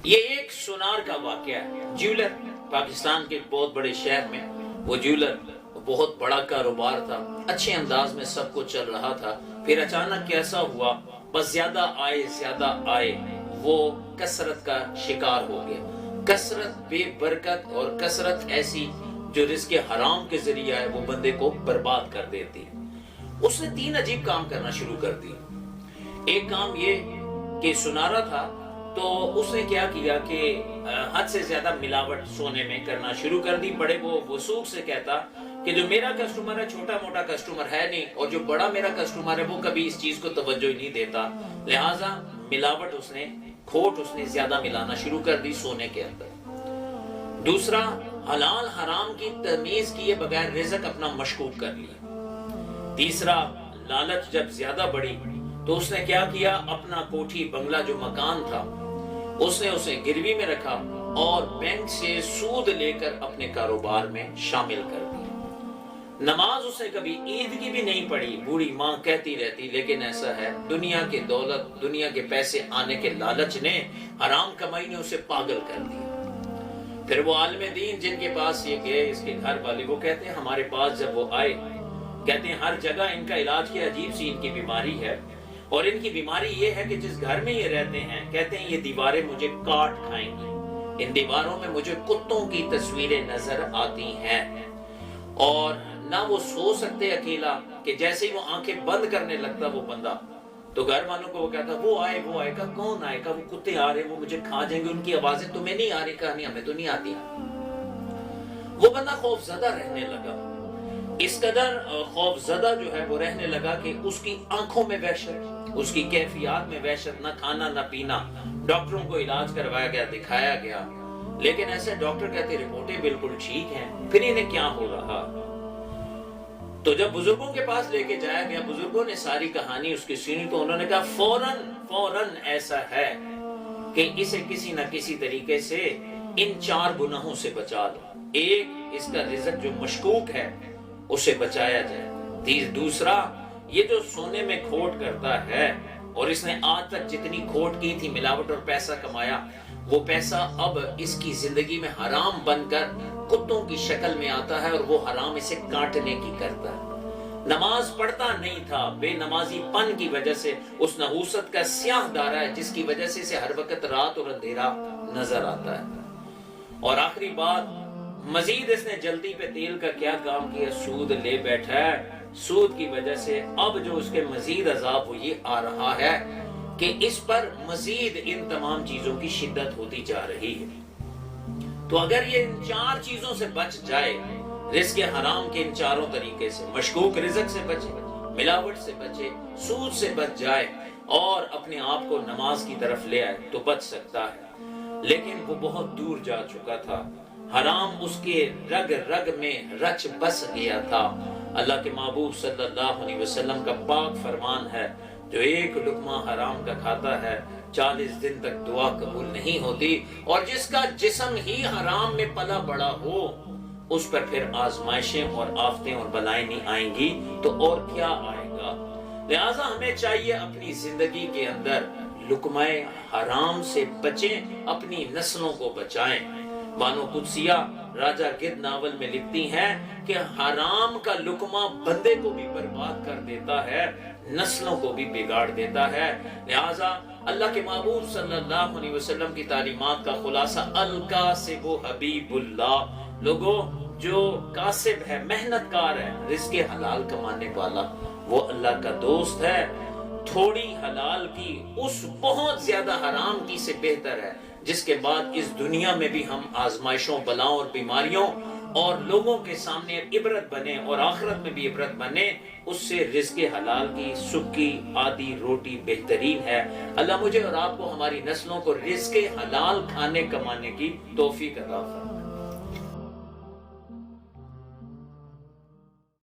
یہ ایک سونار کا واقعہ ہے۔ جیولر پاکستان کے بہت بڑے شہر میں، وہ جیولر بہت بڑا کاروبار تھا، اچھے انداز میں سب کچھ چل رہا تھا۔ پھر اچانک کیسا ہوا، بس زیادہ آئے وہ کثرت کا شکار ہو گیا۔ کثرت بے برکت اور کثرت ایسی جو رزق حرام کے ذریعہ ہے وہ بندے کو برباد کر دیتی۔ اس نے 3 عجیب کام کرنا شروع کر دی۔ ایک کام یہ کہ سنارا تھا تو اس نے کیا کیا کہ حد سے زیادہ ملاوٹ سونے میں کرنا شروع کر دی۔ بڑے وہ وثوق سے کہتا کہ جو میرا کسٹمر ہے چھوٹا موٹا کسٹمر ہے نہیں، اور جو بڑا میرا کسٹمر ہے وہ کبھی اس چیز کو توجہ ہی نہیں دیتا، لہٰذا ملاوٹ کھوٹ اس نے زیادہ ملانا شروع کر دی سونے کے اندر۔ دوسرا، حلال حرام کی تمیز کیے بغیر رزق اپنا مشکوک کر لیا۔ تیسرا، لالچ جب زیادہ بڑھی تو اس نے کیا کیا، اپنا کوٹھی بنگلہ جو مکان تھا اس نے اسے گروی میں رکھا اور بینک سے سود لے کر اپنے کاروبار میں شامل کر دیا۔ نماز اس نے کبھی عید کی بھی نہیں پڑھی، بوڑھی ماں کہتی رہتی، لیکن ایسا ہے دنیا کے دولت، دنیا کے پیسے آنے کے لالچ نے، حرام کمائی نے اسے پاگل کر دیا۔ پھر وہ عالم دین جن کے پاس یہ گئے، اس کے گھر والے، وہ کہتے ہیں ہمارے پاس جب وہ آئے، کہتے ہیں ہر جگہ ان کا علاج کی عجیب سی ان کی بیماری ہے، اور ان کی بیماری یہ ہے کہ جس گھر میں یہ رہتے ہیں، کہتے ہیں یہ دیواریں مجھے کاٹ کھائیں گی، ان دیواروں میں مجھے کتوں کی تصویریں نظر آتی ہیں، اور نہ وہ سو سکتے اکیلا، کہ جیسے ہی وہ آنکھیں بند کرنے لگتا وہ بندہ تو گھر والوں کو وہ کہتا وہ آئے گا، کون آئے گا، وہ کتے آ رہے، وہ مجھے کھا جائیں گے، ان کی آوازیں تمہیں نہیں آ رہی، کہانی ہمیں تو نہیں آتی۔ وہ بندہ خوف زدہ رہنے لگا، اس قدر خوف زدہ جو ہے وہ رہنے لگا کہ اس کی آنکھوں میں وحشت، اس کی کیفیات میں وحشت، نہ کھانا نہ پینا۔ ڈاکٹروں کو علاج کروایا گیا، دکھایا گیا، لیکن ایسے ڈاکٹر کہتے رپورٹیں بالکل ٹھیک ہیں، پھر انہیں کیا ہو رہا؟ تو جب بزرگوں کے پاس لے کے جایا گیا، بزرگوں نے ساری کہانی اس کی سنی تو انہوں نے کہا فوراً ایسا ہے کہ اسے کسی نہ کسی طریقے سے ان 4 گناہوں سے بچا لو۔ ایک، اس کا رزق جو مشکوک ہے اسے بچایا جائے۔ دوسرا، یہ جو سونے میں کھوٹ کرتا ہے، اور اس نے آج تک جتنی کھوٹ کی تھی، ملاوٹ اور پیسہ کمایا، وہ پیسہ اب اس کی زندگی میں حرام بن کر کتوں کی شکل میں آتا ہے، اور وہ حرام اسے کاٹنے کی کرتا ہے۔ نماز پڑھتا نہیں تھا، بے نمازی پن کی وجہ سے اس نحوست کا سیاہ دارہ ہے جس کی وجہ سے اسے ہر وقت رات اور اندھیرا نظر آتا ہے۔ اور آخری بات، مزید اس نے جلدی پہ تیل کا کیا کام کیا، سود لے بیٹھا ہے۔ سود کی وجہ سے اب جو اس کے مزید عذاب وہ یہ آ رہا ہے کہ اس پر مزید ان تمام چیزوں کی شدت ہوتی جا رہی ہے۔ تو اگر یہ ان 4 چیزوں سے بچ جائے، رزق حرام کے ان 4 طریقے سے، مشکوک رزق سے بچے، ملاوٹ سے بچے، سود سے بچ جائے، اور اپنے آپ کو نماز کی طرف لے آئے تو بچ سکتا ہے۔ لیکن وہ بہت دور جا چکا تھا، حرام اس کے رگ رگ میں رچ بس گیا تھا۔ اللہ کے محبوب صلی اللہ علیہ وسلم کا پاک فرمان ہے، جو ایک لقمہ حرام کا کھاتا ہے 40 دن تک دعا قبول نہیں ہوتی، اور جس کا جسم ہی حرام میں پلا بڑا ہو اس پر پھر آزمائشیں اور آفتیں اور بلائیں نہیں آئیں گی تو اور کیا آئے گا۔ لہٰذا ہمیں چاہیے اپنی زندگی کے اندر لقمہ حرام سے بچیں، اپنی نسلوں کو بچائیں۔ بانو قدسیہ راجہ گدھ ناول میں لکھتی ہیں کہ حرام کا لقمہ بندے کو بھی برباد کر دیتا ہے، نسلوں کو بھی بگاڑ دیتا ہے۔ لہٰذا اللہ کے محبوب صلی اللہ علیہ وسلم کی تعلیمات کا خلاصہ، الکاسب حبیب اللہ، لوگوں جو کاسب ہے، محنت کار ہے، رزق حلال کمانے والا، وہ اللہ کا دوست ہے۔ تھوڑی حلال کی اس بہت زیادہ حرام کی سے بہتر ہے، جس کے بعد اس دنیا میں بھی ہم آزمائشوں، بلاؤں اور بیماریوں اور لوگوں کے سامنے عبرت بنے، اور آخرت میں بھی عبرت بنے، اس سے رزق حلال کی سکی آدھی روٹی بہترین ہے۔ اللہ مجھے اور آپ کو، ہماری نسلوں کو رزق حلال کھانے کمانے کی توفیق عطا فرمائے۔